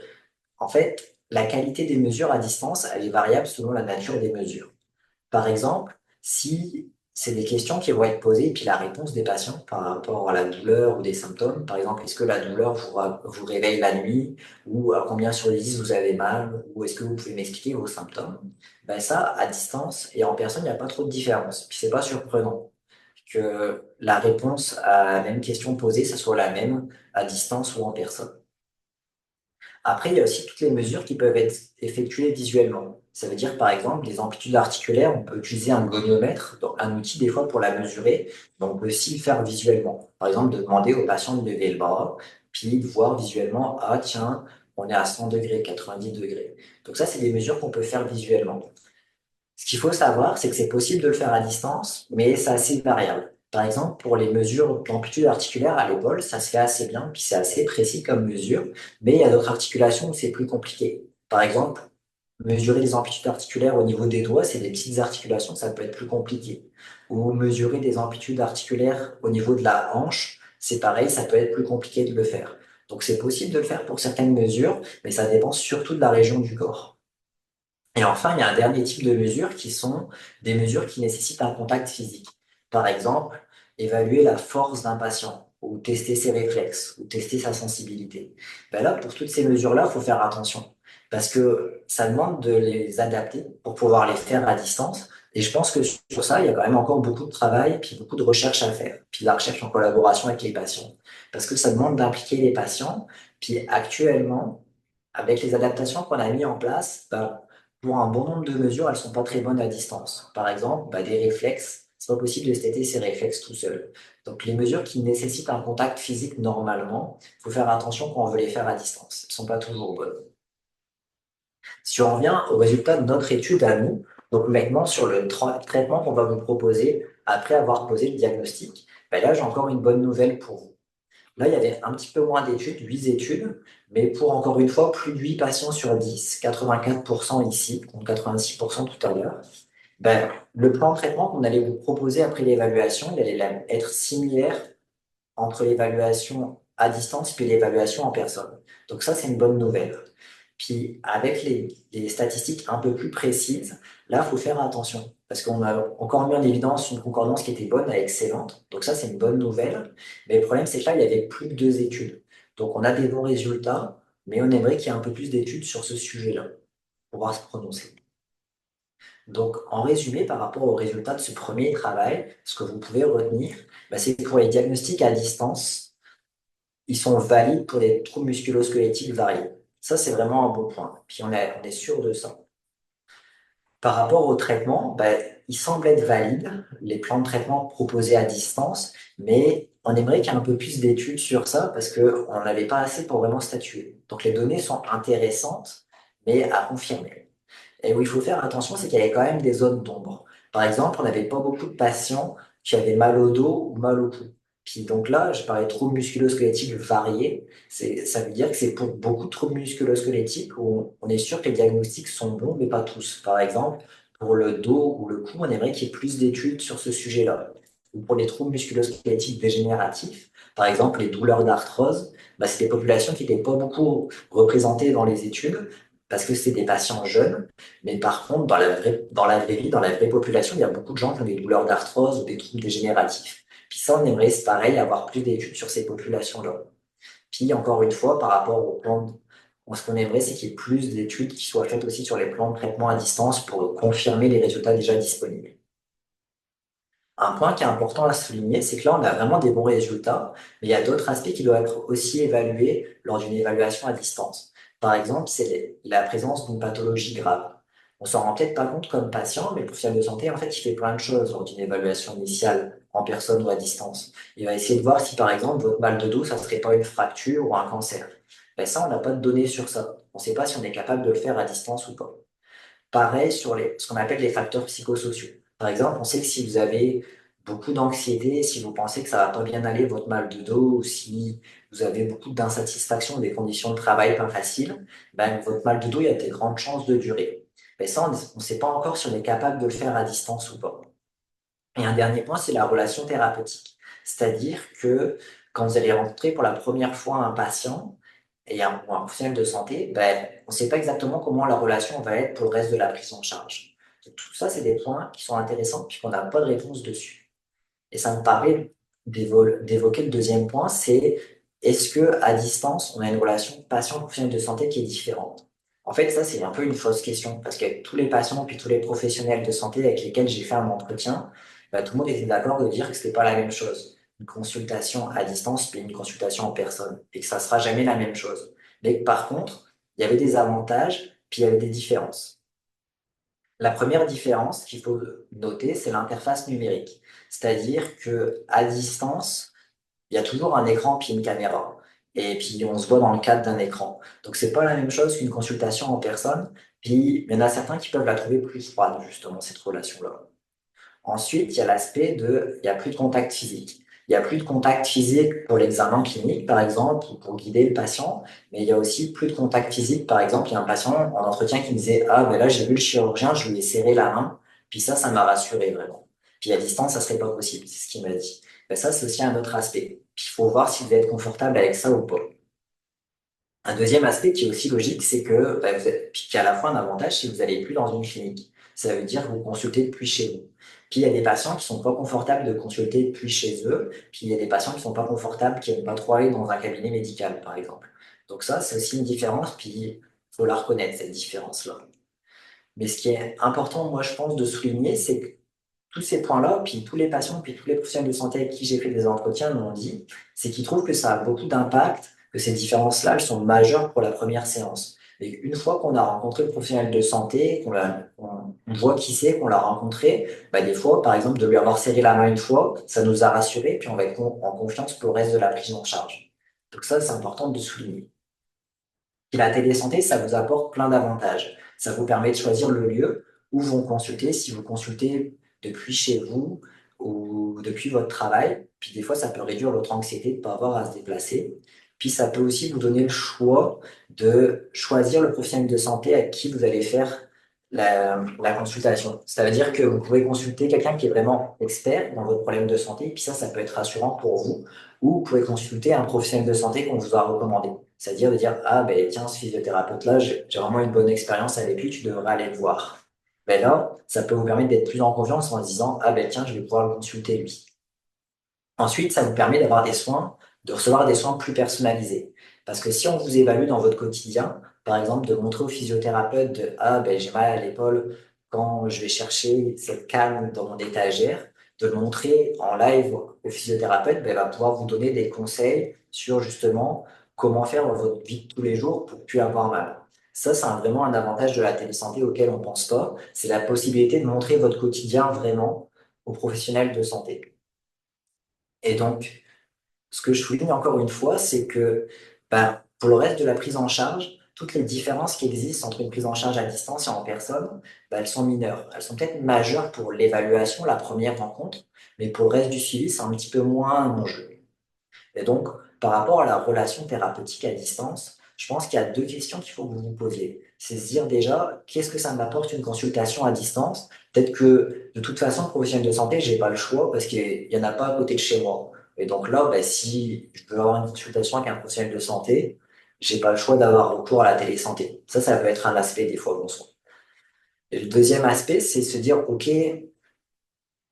en fait, la qualité des mesures à distance, elle est variable selon la nature des mesures. Par exemple, si c'est des questions qui vont être posées, puis la réponse des patients par rapport à la douleur ou des symptômes, par exemple, est-ce que la douleur vous réveille la nuit, ou à combien sur 10 vous avez mal, ou est-ce que vous pouvez m'expliquer vos symptômes? Ben ça, à distance et en personne, il n'y a pas trop de différence. Puis c'est pas surprenant que la réponse à la même question posée, ça soit la même à distance ou en personne. Après, il y a aussi toutes les mesures qui peuvent être effectuées visuellement. Ça veut dire, par exemple, des amplitudes articulaires, on peut utiliser un goniomètre, donc un outil des fois pour la mesurer, mais on peut aussi le faire visuellement. Par exemple, de demander au patient de lever le bras, puis de voir visuellement, ah tiens, on est à 100 degrés, 90 degrés. Donc ça, c'est des mesures qu'on peut faire visuellement. Ce qu'il faut savoir, c'est que c'est possible de le faire à distance, mais c'est assez variable. Par exemple, pour les mesures d'amplitude articulaire à l'épaule, ça se fait assez bien, puis c'est assez précis comme mesure, mais il y a d'autres articulations où c'est plus compliqué. Par exemple, mesurer les amplitudes articulaires au niveau des doigts, c'est des petites articulations, ça peut être plus compliqué. Ou mesurer des amplitudes articulaires au niveau de la hanche, c'est pareil, ça peut être plus compliqué de le faire. Donc c'est possible de le faire pour certaines mesures, mais ça dépend surtout de la région du corps. Et enfin, il y a un dernier type de mesures qui sont des mesures qui nécessitent un contact physique. Par exemple, évaluer la force d'un patient, ou tester ses réflexes, ou tester sa sensibilité. Ben là, pour toutes ces mesures-là, il faut faire attention, parce que ça demande de les adapter pour pouvoir les faire à distance. Et je pense que sur ça, il y a quand même encore beaucoup de travail, puis beaucoup de recherche à faire, puis de la recherche en collaboration avec les patients, parce que ça demande d'impliquer les patients. Puis actuellement, avec les adaptations qu'on a mis en place, ben, pour un bon nombre de mesures, elles sont pas très bonnes à distance. Par exemple, bah, des réflexes, c'est pas possible de tester ces réflexes tout seul. Donc, les mesures qui nécessitent un contact physique normalement, il faut faire attention quand on veut les faire à distance. Elles sont pas toujours bonnes. Si on revient au résultat de notre étude à nous, donc maintenant sur le traitement qu'on va vous proposer après avoir posé le diagnostic, ben là, j'ai encore une bonne nouvelle pour vous. Là, il y avait un petit peu moins d'études, 8 études, mais pour encore une fois, plus de 8 patients sur 10, 84% ici, contre 86% tout à l'heure. Ben, le plan de traitement qu'on allait vous proposer après l'évaluation, il allait être similaire entre l'évaluation à distance et l'évaluation en personne. Donc ça, c'est une bonne nouvelle. Puis avec les statistiques un peu plus précises, là, il faut faire attention parce qu'on a encore mis en évidence une concordance qui était bonne à excellente. Donc ça, c'est une bonne nouvelle. Mais le problème, c'est que là, il y avait plus de 2 études. Donc on a des bons résultats, mais on aimerait qu'il y ait un peu plus d'études sur ce sujet-là pour pouvoir se prononcer. Donc, en résumé, par rapport aux résultats de ce premier travail, ce que vous pouvez retenir, bah, c'est que pour les diagnostics à distance, ils sont valides pour les troubles musculo-squelettiques variés. Ça, c'est vraiment un bon point. Puis on est sûr de ça. Par rapport au traitement, bah, ils semblent être valides, les plans de traitement proposés à distance, mais on aimerait qu'il y ait un peu plus d'études sur ça parce qu'on n'avait pas assez pour vraiment statuer. Donc, les données sont intéressantes, mais à confirmer. Et où il faut faire attention, c'est qu'il y avait quand même des zones d'ombre. Par exemple, on n'avait pas beaucoup de patients qui avaient mal au dos ou mal au cou. Puis donc là, je parlais de troubles musculo-squelettiques variés. Ça veut dire que c'est pour beaucoup de troubles musculo-squelettiques où on est sûr que les diagnostics sont bons, mais pas tous. Par exemple, pour le dos ou le cou, on aimerait qu'il y ait plus d'études sur ce sujet-là. Ou pour les troubles musculo-squelettiques dégénératifs, par exemple les douleurs d'arthrose, bah, c'est des populations qui n'étaient pas beaucoup représentées dans les études parce que c'est des patients jeunes. Mais par contre, dans la vraie vie, dans la vraie population, il y a beaucoup de gens qui ont des douleurs d'arthrose ou des troubles dégénératifs. Puis ça, on aimerait, c'est pareil, avoir plus d'études sur ces populations-là. Puis encore une fois, par rapport au plan ce qu'on aimerait, c'est qu'il y ait plus d'études qui soient faites aussi sur les plans de traitement à distance pour confirmer les résultats déjà disponibles. Un point qui est important à souligner, c'est que là, on a vraiment des bons résultats, mais il y a d'autres aspects qui doivent être aussi évalués lors d'une évaluation à distance. Par exemple, c'est la présence d'une pathologie grave. On s'en rend peut-être pas compte comme patient, mais le professionnel de santé, en fait, il fait plein de choses lors d'une évaluation initiale en personne ou à distance. Il va essayer de voir si, par exemple, votre mal de dos, ça serait pas une fracture ou un cancer. Ben ça, on n'a pas de données sur ça. On ne sait pas si on est capable de le faire à distance ou pas. Pareil sur ce qu'on appelle les facteurs psychosociaux. Par exemple, on sait que si vous avez beaucoup d'anxiété, si vous pensez que ça va pas bien aller, votre mal de dos, ou si vous avez beaucoup d'insatisfaction, des conditions de travail pas faciles, ben, votre mal de dos, il y a des grandes chances de durer. Mais ça, on ne sait pas encore si on est capable de le faire à distance ou pas. Et un dernier point, c'est la relation thérapeutique. C'est-à-dire que quand vous allez rencontrer pour la première fois un patient et ou un professionnel de santé, ben, on ne sait pas exactement comment la relation va être pour le reste de la prise en charge. Donc, tout ça, c'est des points qui sont intéressants puisqu'on n'a pas de réponse dessus. Et ça me permet d'évoquer le deuxième point, c'est est-ce que à distance, on a une relation patient-professionnel de santé qui est différente? En fait, ça, c'est un peu une fausse question parce qu'avec tous les patients puis tous les professionnels de santé avec lesquels j'ai fait un entretien, bah, tout le monde était d'accord de dire que c'était pas la même chose. Une consultation à distance puis une consultation en personne et que ça sera jamais la même chose. Mais par contre, il y avait des avantages puis il y avait des différences. La première différence qu'il faut noter, c'est l'interface numérique. C'est-à-dire que à distance, il y a toujours un écran puis une caméra. Et puis on se voit dans le cadre d'un écran. Donc c'est pas la même chose qu'une consultation en personne. Puis il y en a certains qui peuvent la trouver plus froide, justement, cette relation-là. Ensuite, il y a l'aspect il n'y a plus de contact physique. Il n'y a plus de contact physique pour l'examen clinique, par exemple, ou pour guider le patient, mais il y a aussi plus de contact physique. Par exemple, il y a un patient en entretien qui me disait, ah, ben là, j'ai vu le chirurgien, je lui ai serré la main, puis ça m'a rassuré vraiment. Puis à distance, ça serait pas possible, c'est ce qu'il m'a dit. Ben ça, c'est aussi un autre aspect. Puis il faut voir si vous êtes confortable avec ça ou pas. Un deuxième aspect qui est aussi logique, c'est que puis qui a à la fois un avantage si vous n'allez plus dans une clinique. Ça veut dire que vous consultez depuis chez vous. Puis il y a des patients qui sont pas confortables de consulter depuis chez eux, puis il y a des patients qui sont pas confortables, qui n'aiment pas trop aller dans un cabinet médical, par exemple. Donc ça, c'est aussi une différence, puis il faut la reconnaître, cette différence-là. Mais ce qui est important, moi, je pense, de souligner, c'est que tous ces points-là, puis tous les patients, puis tous les professionnels de santé avec qui j'ai fait des entretiens m'ont dit, c'est qu'ils trouvent que ça a beaucoup d'impact, que ces différences-là, elles sont majeures pour la première séance. Et une fois qu'on a rencontré le professionnel de santé, on voit qui c'est, qu'on l'a rencontré, bah des fois, par exemple, de lui avoir serré la main une fois, ça nous a rassurés, puis on va être en confiance pour le reste de la prise en charge. Donc ça, c'est important de souligner. Puis la télésanté, ça vous apporte plein d'avantages. Ça vous permet de choisir le lieu où vous consultez, si vous consultez depuis chez vous ou depuis votre travail. Puis des fois, ça peut réduire votre anxiété de ne pas avoir à se déplacer. Puis ça peut aussi vous donner le choix de choisir le professionnel de santé à qui vous allez faire la consultation. Ça veut dire que vous pouvez consulter quelqu'un qui est vraiment expert dans votre problème de santé, puis ça peut être rassurant pour vous. Ou vous pouvez consulter un professionnel de santé qu'on vous a recommandé. C'est-à-dire de dire, ah ben tiens, ce physiothérapeute-là, j'ai vraiment une bonne expérience avec lui, tu devrais aller le voir. Ben là, ça peut vous permettre d'être plus en confiance en se disant, ah ben tiens, je vais pouvoir le consulter lui. Ensuite, ça vous permet d'avoir des soins, de recevoir des soins plus personnalisés. Parce que si on vous évalue dans votre quotidien, par exemple, de montrer au physiothérapeute de ah ben j'ai mal à l'épaule quand je vais chercher cette canne dans mon étagère, de le montrer en live au physiothérapeute, ben, il va pouvoir vous donner des conseils sur justement comment faire dans votre vie de tous les jours pour plus avoir mal. Ça, c'est vraiment un avantage de la télésanté auquel on pense pas. C'est la possibilité de montrer votre quotidien vraiment aux professionnels de santé. Et donc, ce que je souligne encore une fois, c'est que ben, pour le reste de la prise en charge, toutes les différences qui existent entre une prise en charge à distance et en personne, ben, elles sont mineures. Elles sont peut-être majeures pour l'évaluation, la première rencontre, mais pour le reste du suivi, c'est un petit peu moins un enjeu. Et donc, par rapport à la relation thérapeutique à distance, je pense qu'il y a deux questions qu'il faut que vous vous posiez. C'est se dire déjà, qu'est-ce que ça m'apporte une consultation à distance? Peut-être que de toute façon, professionnel de santé, j'ai pas le choix parce qu'il y en a pas à côté de chez moi. Et donc là, ben, si je veux avoir une consultation avec un professionnel de santé, j'ai pas le choix d'avoir recours à la télésanté. Ça peut être un aspect des fois, bon sang. Et le deuxième aspect, c'est se dire, OK,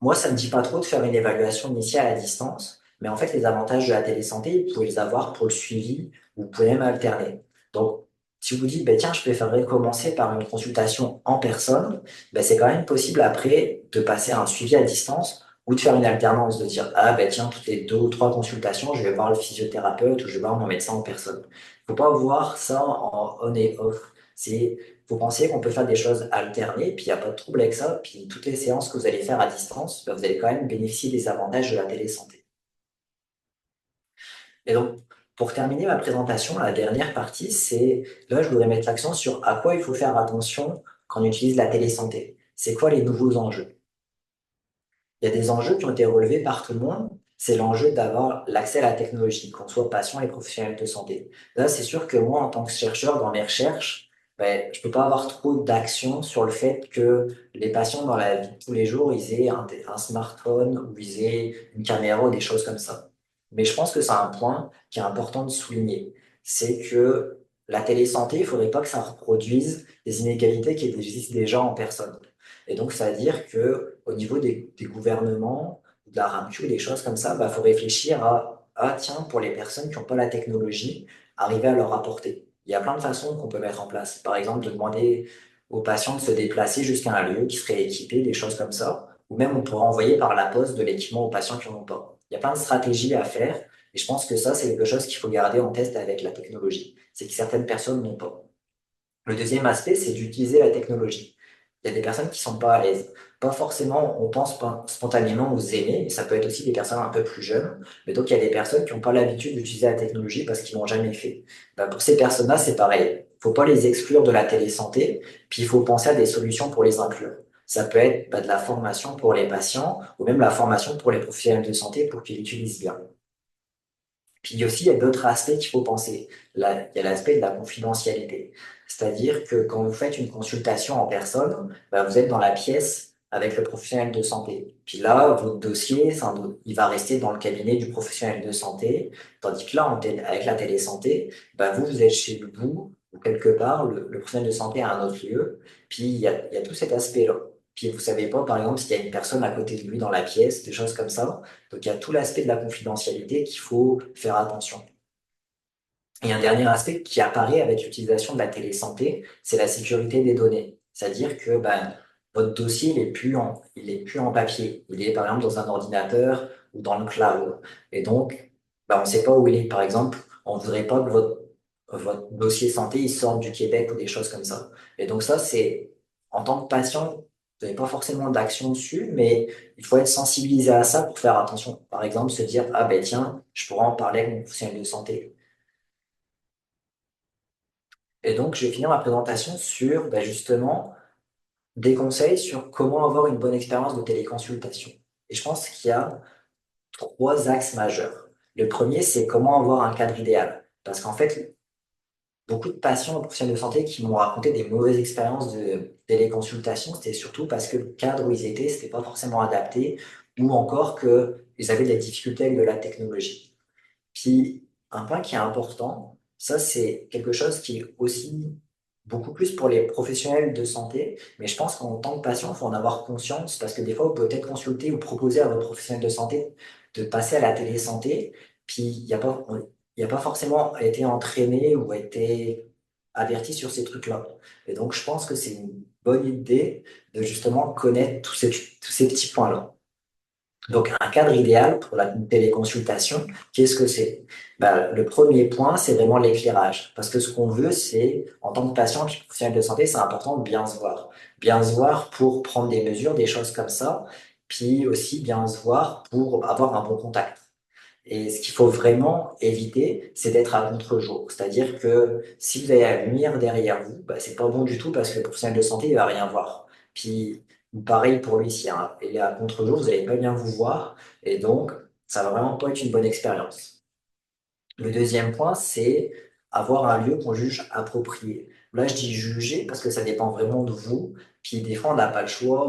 moi, ça ne me dit pas trop de faire une évaluation initiale à distance, mais en fait, les avantages de la télésanté, vous pouvez les avoir pour le suivi, vous pouvez même alterner. Donc, si vous dites, ben, tiens, je préférerais commencer par une consultation en personne, ben, c'est quand même possible après de passer à un suivi à distance ou de faire une alternance, de dire, ah ben tiens, toutes les 2 ou 3 consultations, je vais voir le physiothérapeute ou je vais voir mon médecin en personne. Faut pas voir ça en on et off. Faut penser qu'on peut faire des choses alternées, puis il n'y a pas de trouble avec ça. Puis toutes les séances que vous allez faire à distance, ben, vous allez quand même bénéficier des avantages de la télésanté. Et donc, pour terminer ma présentation, la dernière partie, c'est là, je voudrais mettre l'accent sur à quoi il faut faire attention quand on utilise la télésanté. C'est quoi les nouveaux enjeux? Il y a des enjeux qui ont été relevés par tout le monde. C'est l'enjeu d'avoir l'accès à la technologie, qu'on soit patient et professionnel de santé. Là, c'est sûr que moi, en tant que chercheur, dans mes recherches, ben, je peux pas avoir trop d'action sur le fait que les patients dans la vie de tous les jours, ils aient un smartphone ou ils aient une caméra ou des choses comme ça. Mais je pense que c'est un point qui est important de souligner. C'est que la télésanté, il faudrait pas que ça reproduise des inégalités qui existent déjà en personne. Et donc, ça veut dire que au niveau des gouvernements, de la RAMQ, des choses comme ça, bah, faut réfléchir à, ah, tiens, pour les personnes qui n'ont pas la technologie, arriver à leur apporter. Il y a plein de façons qu'on peut mettre en place. Par exemple, de demander aux patients de se déplacer jusqu'à un lieu qui serait équipé, des choses comme ça. Ou même, on pourrait envoyer par la poste de l'équipement aux patients qui n'en ont pas. Il y a plein de stratégies à faire. Et je pense que ça, c'est quelque chose qu'il faut garder en tête avec la technologie. C'est que certaines personnes n'ont pas. Le deuxième aspect, c'est d'utiliser la technologie. Il y a des personnes qui sont pas à l'aise. Pas forcément, on pense pas spontanément aux aînés, mais ça peut être aussi des personnes un peu plus jeunes. Mais donc, il y a des personnes qui n'ont pas l'habitude d'utiliser la technologie parce qu'ils l'ont jamais fait. Ben, pour ces personnes-là, c'est pareil. Faut pas les exclure de la télésanté, puis il faut penser à des solutions pour les inclure. Ça peut être de la formation pour les patients ou même la formation pour les professionnels de santé pour qu'ils l'utilisent bien. Puis aussi, il y a d'autres aspects qu'il faut penser. Là, il y a l'aspect de la confidentialité. C'est-à-dire que quand vous faites une consultation en personne, bah, vous êtes dans la pièce avec le professionnel de santé. Puis là, votre dossier, il va rester dans le cabinet du professionnel de santé, tandis que là, avec la télésanté, bah, vous êtes chez vous, ou quelque part, le professionnel de santé à un autre lieu, puis il y a tout cet aspect-là. Puis vous savez pas, par exemple, s'il y a une personne à côté de lui dans la pièce, des choses comme ça. Donc, il y a tout l'aspect de la confidentialité qu'il faut faire attention. Et un dernier aspect qui apparaît avec l'utilisation de la télésanté, c'est la sécurité des données. C'est-à-dire que ben, votre dossier, il est plus en papier. Il est par exemple dans un ordinateur ou dans le cloud. Et donc, ben, on ne sait pas où il est. Par exemple, on ne voudrait pas que votre dossier santé il sorte du Québec ou des choses comme ça. Et donc ça, c'est en tant que patient, vous n'avez pas forcément d'action dessus, mais il faut être sensibilisé à ça pour faire attention. Par exemple, se dire, ah ben tiens, je pourrais en parler avec mon professionnel de santé. Et donc, je vais finir ma présentation sur ben, justement des conseils sur comment avoir une bonne expérience de téléconsultation. Et je pense qu'il y a 3 axes majeurs. Le premier, c'est comment avoir un cadre idéal. Parce qu'en fait, beaucoup de patients et professionnels de santé qui m'ont raconté des mauvaises expériences de téléconsultation, c'était surtout parce que le cadre où ils étaient, c'était pas forcément adapté ou encore qu'ils avaient des difficultés avec de la technologie. Puis, un point qui est important, ça, c'est quelque chose qui est aussi beaucoup plus pour les professionnels de santé, mais je pense qu'en tant que patient, il faut en avoir conscience parce que des fois, vous pouvez peut-être consulter ou proposer à votre professionnel de santé de passer à la télésanté, puis il a pas forcément été entraîné ou été averti sur ces trucs-là. Et donc, je pense que c'est une bonne idée de justement connaître tous ces petits points-là. Donc, un cadre idéal pour la téléconsultation, qu'est-ce que c'est? Ben, le premier point, c'est vraiment l'éclairage. Parce que ce qu'on veut, c'est, en tant que patient et professionnel de santé, c'est important de bien se voir. Bien se voir pour prendre des mesures, des choses comme ça. Puis aussi bien se voir pour avoir un bon contact. Et ce qu'il faut vraiment éviter, c'est d'être à contre-jour. C'est-à-dire que si vous avez la lumière derrière vous, bah, c'est pas bon du tout parce que le professionnel de santé, il va rien voir. Puis, pareil pour lui, si il est à contre-jour, vous n'allez pas bien vous voir. Et donc, ça va vraiment pas être une bonne expérience. Le deuxième point, c'est avoir un lieu qu'on juge approprié. Là, je dis juger parce que ça dépend vraiment de vous. Puis des fois, on n'a pas le choix,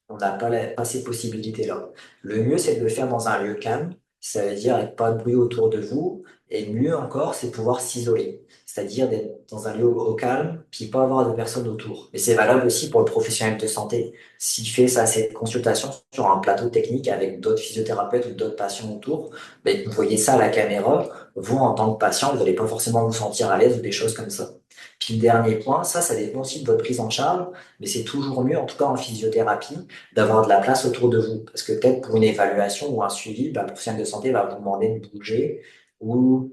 on n'a pas, pas ces possibilités-là. Le mieux, c'est de le faire dans un lieu calme. Ça veut dire avec pas de bruit autour de vous. Et mieux encore, c'est pouvoir s'isoler. c'est-à-dire d'être dans un lieu au calme, puis pas avoir de personnes autour. Et c'est valable aussi pour le professionnel de santé. S'il fait cette consultation sur un plateau technique avec d'autres physiothérapeutes ou d'autres patients autour, ben, vous voyez ça à la caméra, vous, en tant que patient, vous n'allez pas forcément vous sentir à l'aise ou des choses comme ça. Puis le dernier point, ça dépend aussi de votre prise en charge, mais c'est toujours mieux, en tout cas en physiothérapie, d'avoir de la place autour de vous. Parce que peut-être pour une évaluation ou un suivi, ben, le professionnel de santé va vous demander de bouger ou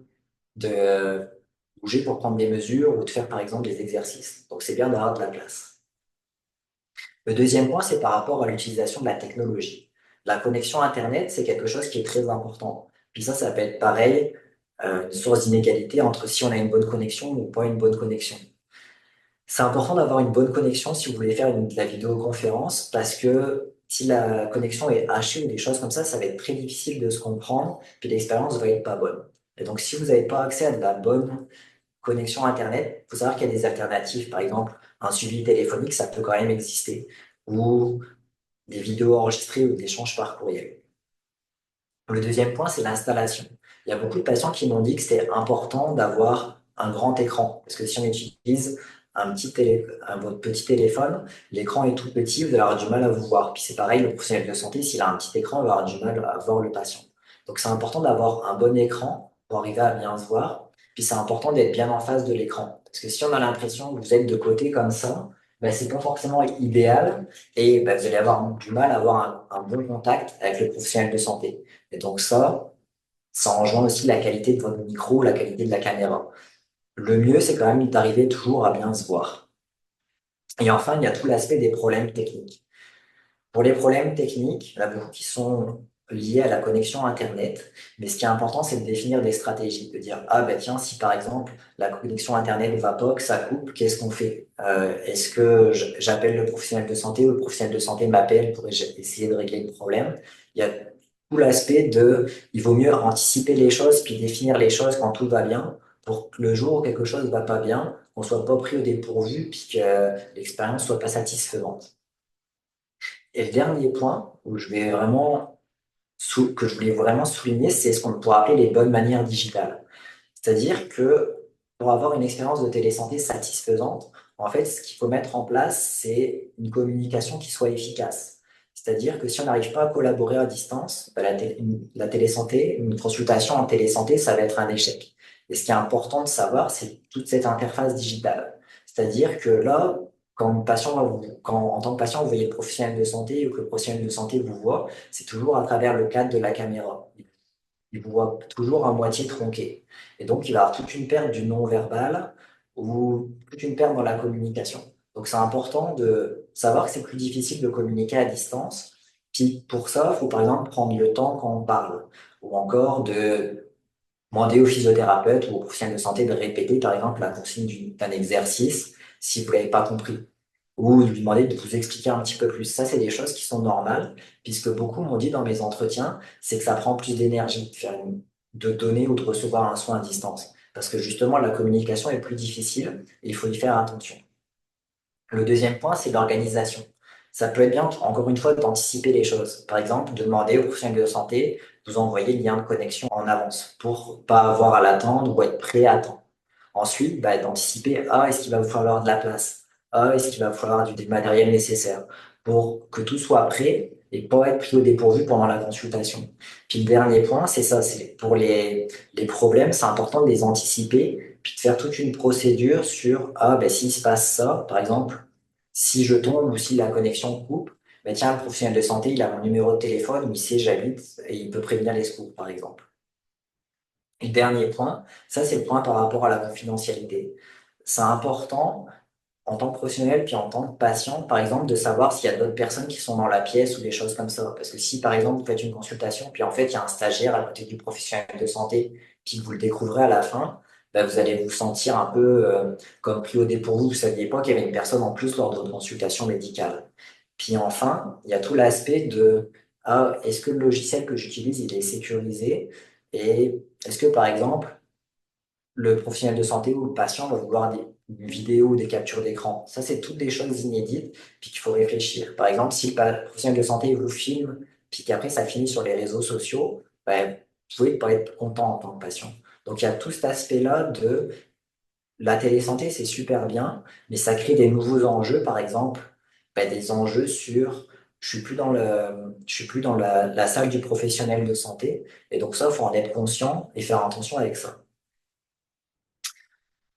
de bouger pour prendre des mesures ou de faire par exemple des exercices. Donc c'est bien d'avoir de la place. Le deuxième point, c'est par rapport à l'utilisation de la technologie. La connexion Internet, c'est quelque chose qui est très important. Puis ça peut être pareil, une source d'inégalité entre si on a une bonne connexion ou pas une bonne connexion. C'est important d'avoir une bonne connexion si vous voulez faire de la vidéoconférence parce que si la connexion est hachée ou des choses comme ça va être très difficile de se comprendre, puis l'expérience va être pas bonne. Et donc, si vous n'avez pas accès à de la bonne connexion Internet, il faut savoir qu'il y a des alternatives. Par exemple, un suivi téléphonique, ça peut quand même exister. Ou des vidéos enregistrées ou des échanges par courriel. Le deuxième point, c'est l'installation. Il y a beaucoup de patients qui m'ont dit que c'était important d'avoir un grand écran. Parce que si on utilise votre petit téléphone, l'écran est tout petit, vous allez avoir du mal à vous voir. Puis c'est pareil, le professionnel de santé, s'il a un petit écran, il va avoir du mal à voir le patient. Donc c'est important d'avoir un bon écran pour arriver à bien se voir. Puis c'est important d'être bien en face de l'écran. Parce que si on a l'impression que vous êtes de côté comme ça, ben, c'est pas forcément idéal et ben, vous allez avoir du mal à avoir un bon contact avec le professionnel de santé. Et donc ça rejoint aussi la qualité de votre micro, la qualité de la caméra. Le mieux, c'est quand même d'arriver toujours à bien se voir. Et enfin, il y a tout l'aspect des problèmes techniques. Pour les problèmes techniques, il y en a beaucoup qui sont liés à la connexion Internet. Mais ce qui est important, c'est de définir des stratégies, de dire, ah ben tiens, si par exemple la connexion Internet ne va pas, que ça coupe, qu'est-ce qu'on fait? Est-ce que j'appelle le professionnel de santé ou le professionnel de santé m'appelle pour essayer de régler le problème? Il y a tout l'aspect de, il vaut mieux anticiper les choses puis définir les choses quand tout va bien pour que le jour où quelque chose ne va pas bien, on soit pas pris au dépourvu puis que l'expérience soit pas satisfaisante. Et le dernier point où que je voulais vraiment souligner, c'est ce qu'on pourrait appeler les bonnes manières digitales. C'est-à-dire que pour avoir une expérience de télésanté satisfaisante, en fait, ce qu'il faut mettre en place, c'est une communication qui soit efficace. C'est-à-dire que si on n'arrive pas à collaborer à distance, ben, la télésanté, une consultation en télésanté, ça va être un échec. Et ce qui est important de savoir, c'est toute cette interface digitale. C'est-à-dire que là, quand en tant que patient, vous voyez le professionnel de santé ou que le professionnel de santé vous voit, c'est toujours à travers le cadre de la caméra. Il vous voit toujours à moitié tronqué. Et donc, il va avoir toute une perte du non-verbal ou toute une perte dans la communication. Donc, c'est important de savoir que c'est plus difficile de communiquer à distance. Puis, pour ça, il faut par exemple prendre le temps quand on parle ou encore de demander au physiothérapeute ou au professionnel de santé de répéter, par exemple, la consigne d'un exercice si vous ne l'avez pas compris. Ou lui demander de vous expliquer un petit peu plus. Ça, c'est des choses qui sont normales, puisque beaucoup m'ont dit dans mes entretiens, c'est que ça prend plus d'énergie de donner ou de recevoir un soin à distance. Parce que justement, la communication est plus difficile et il faut y faire attention. Le deuxième point, c'est l'organisation. Ça peut être bien, encore une fois, d'anticiper les choses. Par exemple, de demander au professionnel de santé de vous envoyer le lien de connexion en avance pour pas avoir à l'attendre ou être prêt à temps. Ensuite, bah, d'anticiper, ah, est-ce qu'il va vous falloir de la place? Ah, est-ce qu'il va vous falloir du matériel nécessaire pour que tout soit prêt et pas être pris au dépourvu pendant la consultation. Puis le dernier point, c'est ça, c'est pour les problèmes, c'est important de les anticiper, puis de faire toute une procédure sur, ah, ben, s'il se passe ça, par exemple, si je tombe ou si la connexion coupe, ben, tiens, le professionnel de santé, il a mon numéro de téléphone, il sait j'habite et il peut prévenir les secours, par exemple. Et le dernier point, ça c'est le point par rapport à la confidentialité. C'est important en tant que professionnel puis en tant que patient, par exemple, de savoir s'il y a d'autres personnes qui sont dans la pièce ou des choses comme ça. Parce que si, par exemple, vous faites une consultation, puis en fait, il y a un stagiaire à côté du professionnel de santé, puis que vous le découvrez à la fin, ben, vous allez vous sentir un peu comme pris au dépourvu. Vous ne saviez pas qu'il y avait une personne en plus lors de votre consultation médicale. Puis enfin, il y a tout l'aspect de ah, est-ce que le logiciel que j'utilise, il est sécurisé? Et est-ce que, par exemple, le professionnel de santé ou le patient va vouloir une vidéo ou des captures d'écran. Ça, c'est toutes des choses inédites, puis qu'il faut réfléchir. Par exemple, si le professionnel de santé vous filme, puis qu'après ça finit sur les réseaux sociaux, ben, vous pouvez pas être content en tant que patient. Donc, il y a tout cet aspect-là de la télésanté, c'est super bien, mais ça crée des nouveaux enjeux, par exemple, des enjeux sur je suis plus dans la salle du professionnel de santé, et donc ça, il faut en être conscient et faire attention avec ça.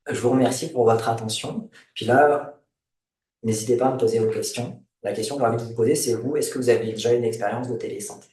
Je vous remercie pour votre attention. Puis là, n'hésitez pas à me poser vos questions. La question que j'ai envie de vous poser, c'est vous, est-ce que vous avez déjà une expérience de télésanté?